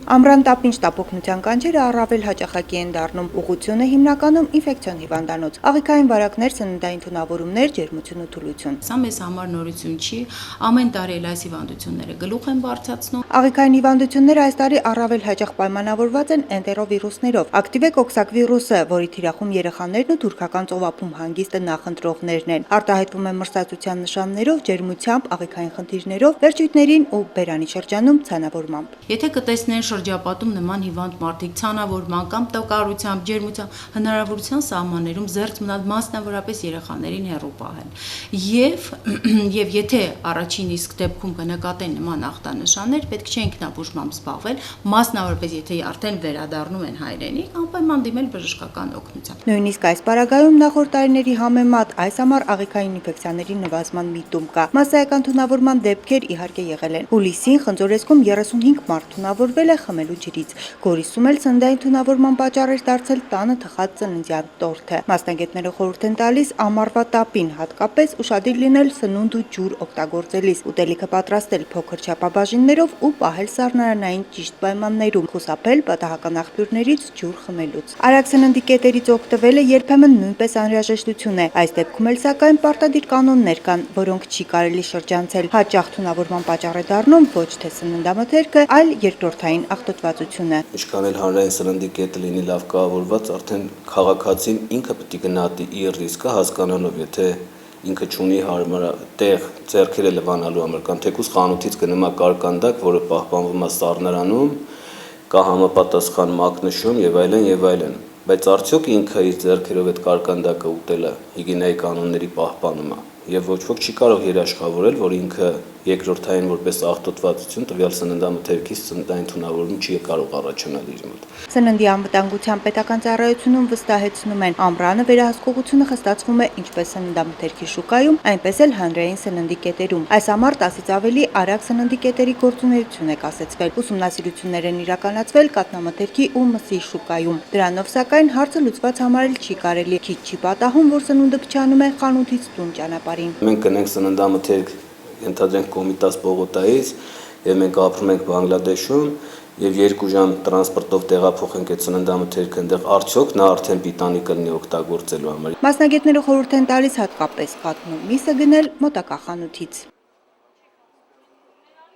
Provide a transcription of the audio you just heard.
Ամռան տապին շտապօգնության կանչերը առավել հաճախակի են դառնում, ուղղությունը հիմնականում ինֆեկցիոն հիվանդանոց, աղիքային վարակներ, սննդային թունավորումներ, ջերմություն ու թուլություն։ Սա մեզ համար նորություն չի, ամեն տարի այս հիվանդությունները գլուխ են բարձրացնում։ Աղիքային հիվանդությունները այս տարի առավել հաճախ պայմանավորված են էնտերովիրուսներով։ Ակտիվ է կոքսակ վիրուսը, որի թիրախում երեխաներն ու թուրքական ծովափում հանգիստը նախընտրողներն են։ Արտահայտվում է մրսածության նշաններով, ջերմությամբ, աղիքային խնդիրներով, վերջույթներին ու բերանի շրջանում ցանավորմամբ։ Եթե կտեսնեն շրջապատում նման հիվանդ մարդիկ ցանավորման կամ տոկարությամբ, ջերմությամբ, հնարավորության սահմաններում զերծ մնալ, մասնավորապես երեխաներին հեռու պահել։ Եվ եթե առաջին իսկ դեպքում կնկատեն նման ախտանշաններ, պետք չէ ինքնաբուժմամբ զբաղվել, մասնավորապես եթե արդեն վերադառնում են հայրենիք, անպայման դիմել բժշկական օգնության։ Նույնիսկ այս պարագայում նախորդ տարիների համեմատ այս ամառ աղիքային ինֆեկցիաների նվազման միտում կա։ Մասսայական թունավորման դեպքեր իհարկե եղել են։ Հուլիսին Խնձորեսկում 35 մարդ թունավորվել է խմելու ջրից։ Գորիսում էլ սննդային թունավորման պատճառ էր դարձել տանը թխած ծննդյան տորթը։ Մասնագետները խորհուրդ են տալիս ամառվա տապին հատկապես ուշադիր լինել սնունդ ու ջուր օգտագործելիս, ուտելիքը պատրաստել փոքր չափաբաժիններով ու պահել սառնարանային ճիշտ պայմաններում, խուսափել պատահական աղբյուրներից ջուր խմելուց։ Արագ սննդի կետերից օգտվելը երբեմն նույնպես անհրաժեշտություն է։ Այս դեպքում էլ սակայն պարտադիր կանոններ կան, որոնք չի կարելի շրջանցել։ Հաճախ թունավորման պատճառ է դառնում ոչ թե սննդամթերքը, այլ երկրորդային աղտոտվածությունը։ Ինչքան էլ հանրային սննդի կետը լինի լավ կառավարված, արդեն քաղաքացին ինքը պետք է գնահատի իր ռիսկը, հասկանալով, եթե ինքը չունի հարմար տեղ ձեռքերը լվանալու համար կամ թեկուզ խանութից գնում է կարկանդակ, որը պահպանվում է սառնարանում, կա համապատասխան մակնշում եւ այլն եւ այլն։ Բայց արդյոք ինքը իր ձեռքերով այդ կարկանդակը ուտելը հիգիենայի կանոնների պահպանում է եւ ոչ ոք չի կարող երաշխավորել, որ ինքը երկրորդային որպես աղտոտվածություն տվյալ սննդամթերքից սննդային թունավորում չի կարող առաջանալ իր մոտ։ Սննդի անվտանգության պետական ծառայությունում վստահեցնում են, ամռանը վերահսկողությունը խստացվում է ինչպես սննդամթերքի շուկայում, այնպես էլ հանրային սննդի կետերում։ Այս ամառ 10-ից ավելի արագ սննդի կետերի գործունեություն է կասեցվել։ Ուսումնասիրություններ են իրականացվել կաթնամթերքի ու մսի շուկայում։ Դրանով սակայն հարցը լուծված համարել չի կարելի։ Քիչ չի պատահում, որ սնունդը փչանում է խանութից տուն ճանապարհին։ Մենք գնենք սննդամթերք ենթադրենք Կոմիտաս պողոտայից եւ մենք ապրում ենք Բանգլադեշում եւ 2 ժամ տրանսպորտով տեղափոխենք այդ սննդամթերքը այնտեղ արդյոք նա արդեն պիտանի կլինի օգտագործելու համար։ Մասնագետները խորհուրդ են տալիս հատկապես կաթն ու միսը գնել մոտակա խանութից։